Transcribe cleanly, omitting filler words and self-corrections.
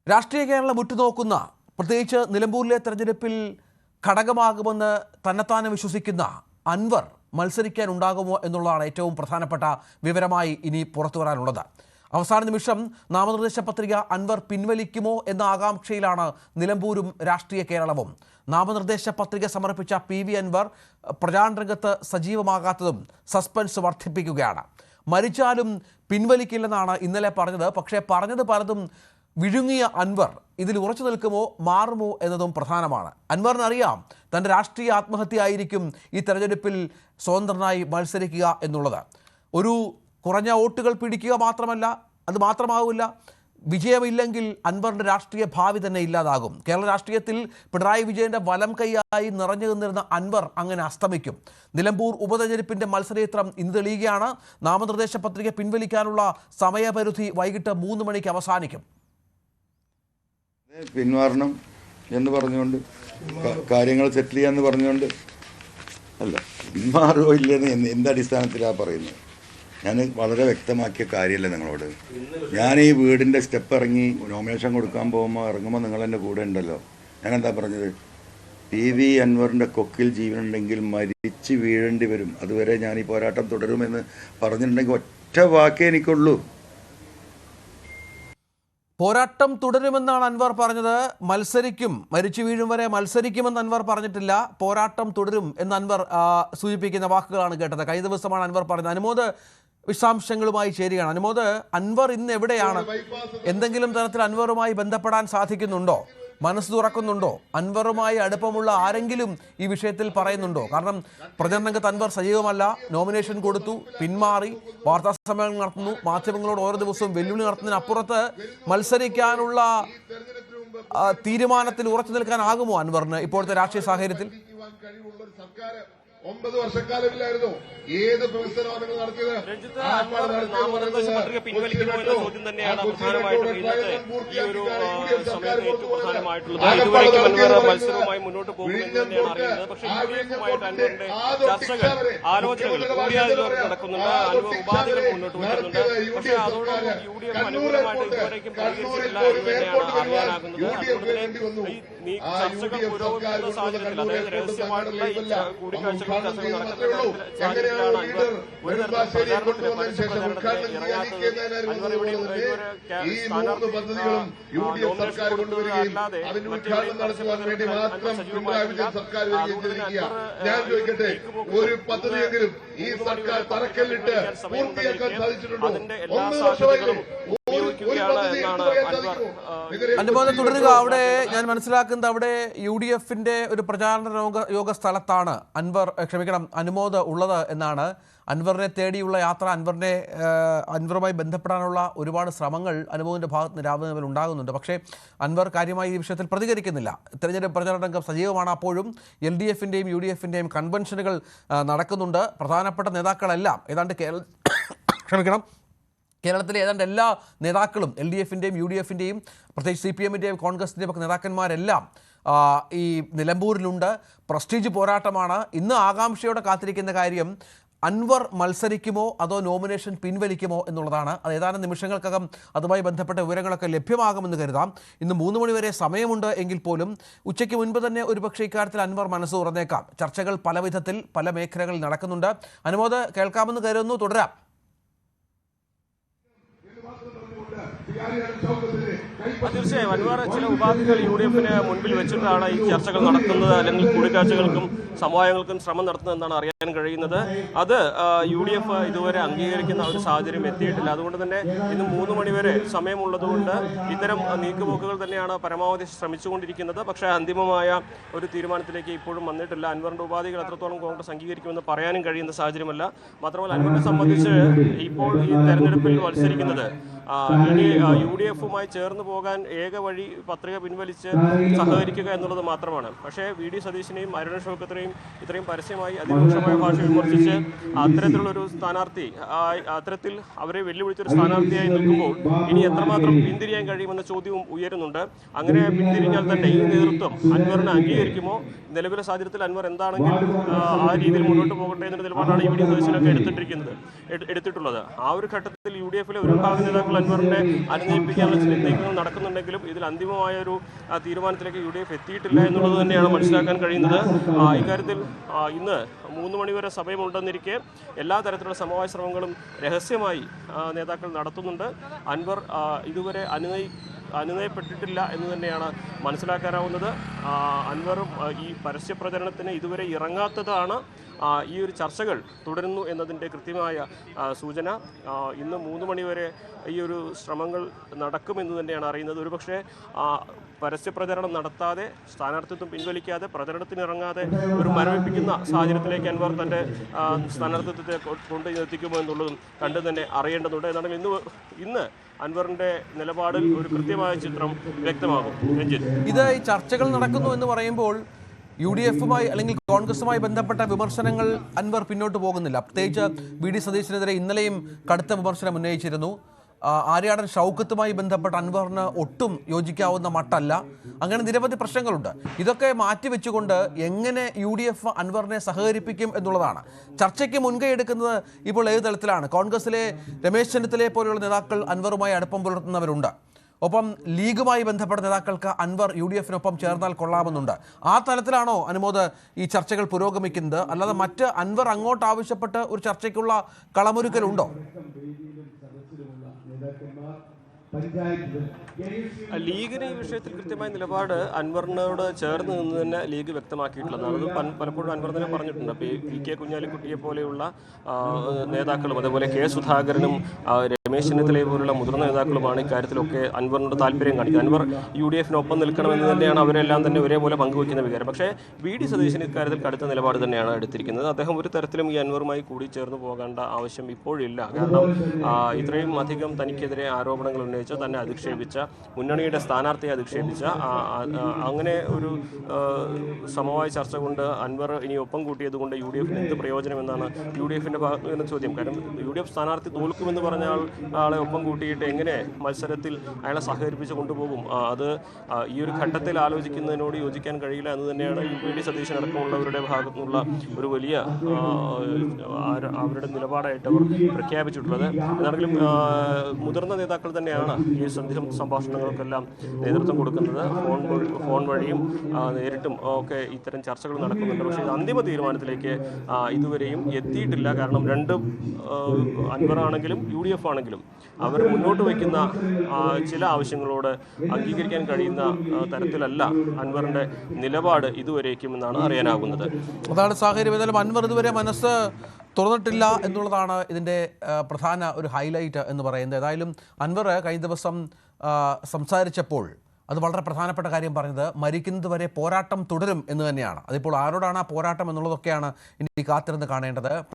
രാഷ്ട്രീയ കേരളം ഉറ്റുനോക്കുന്ന പ്രത്യേകിച്ച് നിലമ്പൂരിലെ തെരഞ്ഞെടുപ്പിൽ ഘടകമാകുമെന്ന് തന്നെത്താനെ വിശ്വസിക്കുന്ന അൻവർ മത്സരിക്കാൻ ഉണ്ടാകുമോ എന്നുള്ളതാണ് ഏറ്റവും പ്രധാനപ്പെട്ട വിവരമായി ഇനി പുറത്തു വരാനുള്ളത്. അവസാന നിമിഷം നാമനിർദ്ദേശ പത്രിക അൻവർ പിൻവലിക്കുമോ എന്ന ആകാംക്ഷയിലാണ് നിലമ്പൂരും രാഷ്ട്രീയ കേരളവും. നാമനിർദ്ദേശ പത്രിക സമർപ്പിച്ച PV അൻവർ പ്രചാരണരംഗത്ത് സജീവമാകാത്തതും സസ്പെൻസ് വർദ്ധിപ്പിക്കുകയാണ്. മരിച്ചാലും പിൻവലിക്കില്ലെന്നാണ് ഇന്നലെ പറഞ്ഞത്. പക്ഷേ പറഞ്ഞത് പലതും വിഴുങ്ങിയ അൻവർ ഇതിൽ ഉറച്ചു നിൽക്കുമോ മാറുമോ എന്നതും പ്രധാനമാണ്. അൻവറിനറിയാം തൻ്റെ രാഷ്ട്രീയ ആത്മഹത്യ ആയിരിക്കും ഈ തെരഞ്ഞെടുപ്പിൽ സ്വതന്ത്രനായി മത്സരിക്കുക എന്നുള്ളത്. ഒരു കുറഞ്ഞ വോട്ടുകൾ പിടിക്കുക മാത്രമല്ല, അത് മാത്രമാവില്ല, വിജയമില്ലെങ്കിൽ അൻവറിൻ്റെ രാഷ്ട്രീയ ഭാവി തന്നെ ഇല്ലാതാകും. കേരള രാഷ്ട്രീയത്തിൽ പിണറായി വിജയൻ്റെ വലം കൈയായി നിറഞ്ഞു നിന്നിരുന്ന അൻവർ അങ്ങനെ അസ്തമിക്കും. നിലമ്പൂർ ഉപതെരഞ്ഞെടുപ്പിൻ്റെ മത്സരചിത്രം ഇന്ന് തെളിയുകയാണ്. നാമനിർദ്ദേശ പത്രിക പിൻവലിക്കാനുള്ള സമയപരിധി വൈകിട്ട് 3 മണിക്ക് അവസാനിക്കും. പിന്മാറണം എന്ന് പറഞ്ഞുകൊണ്ട് കാര്യങ്ങൾ സെറ്റിൽ ചെയ്യാന്ന് പറഞ്ഞുകൊണ്ട് അല്ല, പിന്മാറുമോ ഇല്ലെന്ന് എന്തടിസ്ഥാനത്തിലാണ് പറയുന്നത്? ഞാൻ വളരെ വ്യക്തമാക്കിയ കാര്യമല്ലേ നിങ്ങളോട്. ഞാൻ ഈ വീടിൻ്റെ സ്റ്റെപ്പ് ഇറങ്ങി നോമിനേഷൻ കൊടുക്കാൻ ഇറങ്ങുമ്പോൾ നിങ്ങളെൻ്റെ കൂടെ ഉണ്ടല്ലോ. ഞാൻ എന്താ പറഞ്ഞത്? PV അൻവറിൻ്റെ കൊക്കിൽ ജീവനുണ്ടെങ്കിൽ മരിച്ച് വീഴേണ്ടി വരും, അതുവരെ ഞാൻ ഈ പോരാട്ടം തുടരുമെന്ന് പറഞ്ഞിട്ടുണ്ടെങ്കിൽ ഒറ്റ വാക്കേ എനിക്കുള്ളൂ. പോരാട്ടം തുടരുമെന്നാണ് അൻവർ പറഞ്ഞത്. മത്സരിക്കും, മരിച്ചു വീഴും വരെ മത്സരിക്കുമെന്ന് അൻവർ പറഞ്ഞിട്ടില്ല. പോരാട്ടം തുടരും എന്ന് അൻവർ സൂചിപ്പിക്കുന്ന വാക്കുകളാണ് കേട്ടത്. കഴിഞ്ഞ ദിവസമാണ് അൻവർ പറഞ്ഞത്. അനുമോദ് വിശദാംശങ്ങളുമായി ചേരുകയാണ്. അനുമോദ്, അൻവർ ഇന്ന് എവിടെയാണ്? എന്തെങ്കിലും തരത്തിൽ അൻവറുമായി ബന്ധപ്പെടാൻ സാധിക്കുന്നുണ്ടോ? മനസ്സ് തുറക്കുന്നുണ്ടോ? അൻവറുമായി അടുപ്പമുള്ള ആരെങ്കിലും ഈ വിഷയത്തിൽ പറയുന്നുണ്ടോ? കാരണം പ്രചരണരംഗത്ത് അൻവർ സജീവമല്ല. നോമിനേഷൻ കൊടുത്തു, പിന്മാറി, വാർത്താ സമ്മേളനം നടത്തുന്നു, മാധ്യമങ്ങളോട് ഓരോ ദിവസവും വെല്ലുവിളി നടത്തുന്നതിനപ്പുറത്ത് മത്സരിക്കാനുള്ള തീരുമാനത്തിൽ ഉറച്ചു നിൽക്കാനാകുമോ അൻവറിന് ഇപ്പോഴത്തെ രാഷ്ട്രീയ സാഹചര്യത്തിൽ? 9 വർഷക്കാലമില്ലായിരുന്നു ഏത് പ്രവർത്തനമാണ് നടത്തിയത്? മത്സരവുമായി മുന്നോട്ട് പോകുമെന്ന് തന്നെയാണ് അറിയുന്നത്. പക്ഷേ ചർച്ചകൾ, ആലോചനകൾ നടക്കുന്നുണ്ട്, ഉപാധികൾ മുന്നോട്ട് വരുന്നുണ്ട്. പക്ഷേ അതോടൊപ്പം UDF അനുകൂലമായിട്ട് ഇതുവരേക്കും പരിഹരിച്ചിട്ടില്ല എന്ന് തന്നെയാണ് അറിയാനാകുന്നത്. അതുകൊണ്ട് തന്നെ ഈ ചർച്ചകൾ പുരോഗമിക്കുന്ന സാഹചര്യത്തിൽ, അതായത് രഹസ്യമായിട്ടുള്ള ഈ കൂടിക്കാഴ്ചകൾ സാഹചര്യത്തിലാണ് അൻവർ ഒരു തരത്തിൽ പ്രചാരണത്തിന് ഇറങ്ങാത്തത്. അൻവർ ഇവിടെ അല്ലാതെ ഞാൻ ചോദിക്കട്ടെ, ഒരു പദ്ധതിയെങ്കിലും ഈ സർക്കാർ തറക്കല്ലിട്ട് പൂർത്തിയാക്കാൻ സാധിച്ചിട്ടുണ്ടോ? അതിന്റെ എല്ലാ സാധ്യതകളും അനുമോദം തുടരുക. അവിടെ ഞാൻ മനസ്സിലാക്കുന്നത് അവിടെ UDFന്റെ ഒരു പ്രചാരണ യോഗ സ്ഥലത്താണ് അനുമോദ് ഉള്ളത് എന്നാണ്. അൻവറിനെ തേടിയുള്ള യാത്ര, അൻവറുമായി ബന്ധപ്പെടാനുള്ള ഒരുപാട് ശ്രമങ്ങൾ അനുമോദിൻ്റെ ഭാഗത്ത് നിന്ന് രാവിലെ മുതൽ ഉണ്ടാകുന്നുണ്ട്. പക്ഷേ അൻവർ കാര്യമായി ഈ വിഷയത്തിൽ പ്രതികരിക്കുന്നില്ല. തെരഞ്ഞെടുപ്പ് പ്രചാരണ രംഗം സജീവമാണ്. അപ്പോഴും LDFന്റെയും UDFന്റെയും കൺവെൻഷനുകൾ നടക്കുന്നുണ്ട്. പ്രധാനപ്പെട്ട നേതാക്കളെല്ലാം ഏതാണ്ട് കേരളത്തിലെ ഏതാണ്ട് എല്ലാ നേതാക്കളും LDFന്റെയും UDFന്റെയും പ്രത്യേകിച്ച് CPMന്റെയും കോൺഗ്രസിൻ്റെയും ഒക്കെ നേതാക്കന്മാരെല്ലാം ഈ നിലമ്പൂരിലുണ്ട്. പ്രസ്റ്റീജ് പോരാട്ടമാണ്. ഇന്ന് ആകാംക്ഷയോടെ കാത്തിരിക്കുന്ന കാര്യം അൻവർ മത്സരിക്കുമോ അതോ നോമിനേഷൻ പിൻവലിക്കുമോ എന്നുള്ളതാണ്. അത് ഏതാനും നിമിഷങ്ങൾക്കകം അതുമായി ബന്ധപ്പെട്ട വിവരങ്ങളൊക്കെ ലഭ്യമാകുമെന്ന് കരുതാം. ഇന്ന് 3 മണി വരെ സമയമുണ്ട് എങ്കിൽ പോലും ഉച്ചയ്ക്ക് മുൻപ് തന്നെ ഒരുപക്ഷെ ഇക്കാര്യത്തിൽ അൻവർ മനസ്സ് തുറന്നേക്കാം. ചർച്ചകൾ പല വിധത്തിൽ പല മേഖലകളിൽ നടക്കുന്നുണ്ട്. അനുമോദ് കേൾക്കാമെന്ന് കരുതുന്നു. തുടരാം. തീർച്ചയായും അൻവർ ചില ഉപാധികൾ UDFന് മുൻപിൽ വെച്ചിട്ടാണ് ഈ ചർച്ചകൾ നടത്തുന്നത്, അല്ലെങ്കിൽ കൂടിക്കാഴ്ചകൾക്കും സമവായങ്ങൾക്കും ശ്രമം നടത്തുന്നതെന്നാണ് അറിയാൻ കഴിയുന്നത്. അത് UDF ഇതുവരെ അംഗീകരിക്കുന്ന ഒരു സാഹചര്യം എത്തിയിട്ടില്ല. അതുകൊണ്ട് തന്നെ ഇന്ന് 3 മണി വരെ സമയമുള്ളതുകൊണ്ട് ഇത്തരം നീക്കുപോക്കുകൾ തന്നെയാണ് പരമാവധി ശ്രമിച്ചുകൊണ്ടിരിക്കുന്നത്. പക്ഷേ അന്തിമമായ ഒരു തീരുമാനത്തിലേക്ക് ഇപ്പോഴും വന്നിട്ടില്ല. അൻവറിന്റെ ഉപാധികൾ എത്രത്തോളം കോൺഗ്രസ് അംഗീകരിക്കുമെന്ന് പറയാനും കഴിയുന്ന സാഹചര്യമല്ല. മാത്രമല്ല അൻവറിനെ സംബന്ധിച്ച് ഇപ്പോൾ ഈ തെരഞ്ഞെടുപ്പിൽ മത്സരിക്കുന്നത് ഇനി UDFുമായി ചേർന്ന് പോകാൻ ഏക വഴി പത്രിക പിൻവലിച്ച് സഹകരിക്കുക എന്നുള്ളത് മാത്രമാണ്. പക്ഷേ VD സതീശിനെയും അരുൺ ഷൗക്കത്തിനെയും ഇത്രയും പരസ്യമായി അതിരൂക്ഷമായ ഭാഷ വിമർശിച്ച് അത്തരത്തിലുള്ളൊരു സ്ഥാനാർത്ഥി, അത്തരത്തിൽ അവരെ വെല്ലുവിളിച്ചൊരു സ്ഥാനാർത്ഥിയായി നിൽക്കുമ്പോൾ ഇനി എത്രമാത്രം പിന്തിരിയാൻ കഴിയുമെന്ന ചോദ്യവും ഉയരുന്നുണ്ട്. അങ്ങനെ പിന്തിരിഞ്ഞാൽ തന്നെ ഈ നേതൃത്വം അൻവറിനെ അംഗീകരിക്കുമോ? നിലവിലെ സാഹചര്യത്തിൽ അൻവർ എന്താണെങ്കിൽ ആ രീതിയിൽ മുന്നോട്ട് പോകട്ടെ എന്നൊരു നിലപാടാണ് VD സതീശനൊക്കെ എടുത്തിട്ടുള്ളത്. ആ ഒരു ഘട്ടത്തിൽ UDF-ലെ ഒരു വിഭാഗം നേതാക്കൾ അൻവറിനെ അനുനയിപ്പിക്കാനുള്ള ചില നീക്കങ്ങൾ നടക്കുന്നുണ്ടെങ്കിലും ഇതിൽ അന്തിമമായ ഒരു തീരുമാനത്തിലേക്ക് UDF എത്തിയിട്ടില്ല എന്നുള്ളത് തന്നെയാണ് മനസ്സിലാക്കാൻ കഴിയുന്നത്. ഇക്കാര്യത്തിൽ ഇന്ന് 3 മണിവരെ സമയമുണ്ടെന്നിരിക്കെ എല്ലാ തരത്തിലുള്ള സമവായ ശ്രമങ്ങളും രഹസ്യമായി നേതാക്കൾ നടത്തുന്നുണ്ട്. അൻവർ ഇതുവരെ അനുനയപ്പെട്ടിട്ടില്ല എന്ന് തന്നെയാണ് മനസ്സിലാക്കാനാവുന്നത്. അൻവറും ഈ പരസ്യ പ്രചരണത്തിന് ഇതുവരെ ഇറങ്ങാത്തതാണ് ഈ ഒരു ചർച്ചകൾ തുടരുന്നു എന്നതിൻ്റെ കൃത്യമായ സൂചന. ഇന്ന് 3 മണിവരെ ഈ ഒരു ശ്രമങ്ങൾ നടക്കുമെന്ന് തന്നെയാണ് അറിയുന്നത്. ഒരുപക്ഷെ പരസ്യപ്രചരണം നടത്താതെ സ്ഥാനാർത്ഥിത്വം പിൻവലിക്കാതെ പ്രചരണത്തിനിറങ്ങാതെ ഒരു മരവിപ്പിക്കുന്ന സാഹചര്യത്തിലേക്ക് അൻവർ തൻ്റെ സ്ഥാനാർത്ഥിത്വത്തെ കൊണ്ടെത്തിക്കുമോ എന്നുള്ളതും കണ്ടു തന്നെ അറിയേണ്ടതുണ്ട്. എന്നാലും ഇന്ന് അൻവറിൻ്റെ നിലപാടിൽ ഒരു കൃത്യമായ ചിത്രം വ്യക്തമാകും. രഞ്ജിത്ത്, ഇത് ഈ ചർച്ചകൾ നടക്കുന്നു എന്ന് പറയുമ്പോൾ UDF-മായി അല്ലെങ്കിൽ കോൺഗ്രസുമായി ബന്ധപ്പെട്ട വിമർശനങ്ങൾ അൻവർ പിന്നോട്ട് പോകുന്നില്ല. പ്രത്യേകിച്ച് VD സതീശനെതിരെ ഇന്നലെയും കടുത്ത വിമർശനം ഉന്നയിച്ചിരുന്നു. ആര്യാടൻ ഷൗക്കത്തുമായി ബന്ധപ്പെട്ട അൻവറിന് ഒട്ടും യോജിക്കാവുന്ന മട്ടല്ല. അങ്ങനെ നിരവധി പ്രശ്നങ്ങളുണ്ട്. ഇതൊക്കെ മാറ്റിവെച്ചുകൊണ്ട് എങ്ങനെ UDF അൻവറിനെ സഹകരിപ്പിക്കും എന്നുള്ളതാണ് ചർച്ചയ്ക്ക് മുൻകൈ എടുക്കുന്നത്. ഇപ്പോൾ ഏത് തലത്തിലാണ്? കോൺഗ്രസിലെ രമേശ് ചെന്നിത്തലയെ പോലെയുള്ള നേതാക്കൾ അൻവറുമായി അടുപ്പം പുലർത്തുന്നവരുണ്ട്. ഒപ്പം ലീഗുമായി ബന്ധപ്പെട്ട നേതാക്കൾക്ക് അൻവർ UDF-നൊപ്പം ചേർന്നാൽ കൊള്ളാമെന്നുണ്ട്. ആ തലത്തിലാണോ അനുമോദ് ഈ ചർച്ചകൾ പുരോഗമിക്കുന്നത്? അല്ലാതെ മറ്റ് അൻവർ അങ്ങോട്ട് ആവശ്യപ്പെട്ട് ഒരു ചർച്ചയ്ക്കുള്ള കളമൊരുക്കലുണ്ടോ? ലീഗിന് ഈ വിഷയത്തിൽ കൃത്യമായ നിലപാട് അൻവറിനോട് ചേർന്ന് നിന്ന് തന്നെ ലീഗ് വ്യക്തമാക്കിയിട്ടുള്ളതാണ്. അത് പലപ്പോഴും അൻവർ തന്നെ പറഞ്ഞിട്ടുണ്ട്. അപ്പോൾ PK കുഞ്ഞാലിക്കുട്ടിയെ പോലെയുള്ള നേതാക്കളും അതേപോലെ K സുധാകരനും രമേശ് ചെന്നിത്തലയെ പോലുള്ള മുതിർന്ന നേതാക്കളുമാണ് ഇക്കാര്യത്തിലൊക്കെ അൻവറിനോട് താല്പര്യം കാണിക്കുന്നത്. അൻവർ UDF-നൊപ്പം നിൽക്കണമെന്ന് തന്നെയാണ് അവരെല്ലാം തന്നെ ഒരേപോലെ പങ്കുവയ്ക്കുന്ന വികാരം. പക്ഷേ VD സതീശൻ ഇക്കാര്യത്തിൽ കടുത്ത നിലപാട് തന്നെയാണ് എടുത്തിരിക്കുന്നത്. അദ്ദേഹം ഒരു തരത്തിലും ഈ അൻവറുമായി കൂടി ചേർന്ന് പോകേണ്ട ആവശ്യം ഇപ്പോഴില്ല. കാരണം ഇത്രയും അധികം തനിക്കെതിരെ ആരോപണങ്ങൾ ഉന്നയിച്ച, തന്നെ അധിക്ഷേപിച്ച, മുന്നണിയുടെ സ്ഥാനാർത്ഥിയെ അധിക്ഷേപിച്ച അങ്ങനെ ഒരു സമവായ ചർച്ച കൊണ്ട് അൻവർ ഇനി ഒപ്പം കൂട്ടിയത് കൊണ്ട് UDF-ന് എന്ത് പ്രയോജനമെന്നാണ് UDF-ന്റെ ഭാഗത്ത് വരുന്ന ചോദ്യം. കാരണം UDF സ്ഥാനാർത്ഥി തോൽക്കുമെന്ന് പറഞ്ഞ ആളെ ഒപ്പം കൂട്ടിയിട്ട് എങ്ങനെ മത്സരത്തിൽ അയാളെ സഹകരിപ്പിച്ച് കൊണ്ടുപോകും? അത് ഈ ഒരു ഘട്ടത്തിൽ ആലോചിക്കുന്നതിനോട് യോജിക്കാൻ കഴിയില്ല എന്ന് തന്നെയാണ് VD സതീശൻ അടക്കമുള്ളവരുടെ ഭാഗത്തു നിന്നുള്ള ഒരു വലിയ അവരുടെ നിലപാടായിട്ട് അവർ പ്രഖ്യാപിച്ചിട്ടുള്ളത്. എന്നാണെങ്കിലും മുതിർന്ന നേതാക്കൾ തന്നെയാണ് ഈ സംഭാഷണങ്ങൾക്കെല്ലാം നേതൃത്വം കൊടുക്കുന്നത്. ഫോൺ വഴിയും നേരിട്ടും ഒക്കെ ഇത്തരം ചർച്ചകൾ നടക്കുന്നുണ്ട്. പക്ഷേ ഇത് അന്തിമ തീരുമാനത്തിലേക്ക് ഇതുവരെയും എത്തിയിട്ടില്ല. കാരണം രണ്ടും അൻവർ ആണെങ്കിലും UDF ആണെങ്കിലും അവർ മുന്നോട്ട് വയ്ക്കുന്ന ചില ആവശ്യങ്ങളോട് അംഗീകരിക്കാൻ കഴിയുന്ന തരത്തിലല്ല അൻവറിൻ്റെ നിലപാട് ഇതുവരേക്കും എന്നാണ് അറിയാനാകുന്നത്. അതാണ് സാഹചര്യം. ഏതായാലും അൻവർ ഇതുവരെ മനസ്സ് തുറന്നിട്ടില്ല എന്നുള്ളതാണ് ഇതിൻ്റെ പ്രധാന ഒരു ഹൈലൈറ്റ് എന്ന് പറയുന്നത്. ഏതായാലും അൻവർ കഴിഞ്ഞ ദിവസം സംസാരിച്ചപ്പോൾ അത് വളരെ പ്രധാനപ്പെട്ട കാര്യം പറഞ്ഞത് മരിക്കുന്നത് വരെ പോരാട്ടം തുടരും എന്ന് തന്നെയാണ്. അതിപ്പോൾ ആരോടാണ് ആ പോരാട്ടം എന്നുള്ളതൊക്കെയാണ് ഇനി കാത്തിരുന്ന് കാണേണ്ടത്.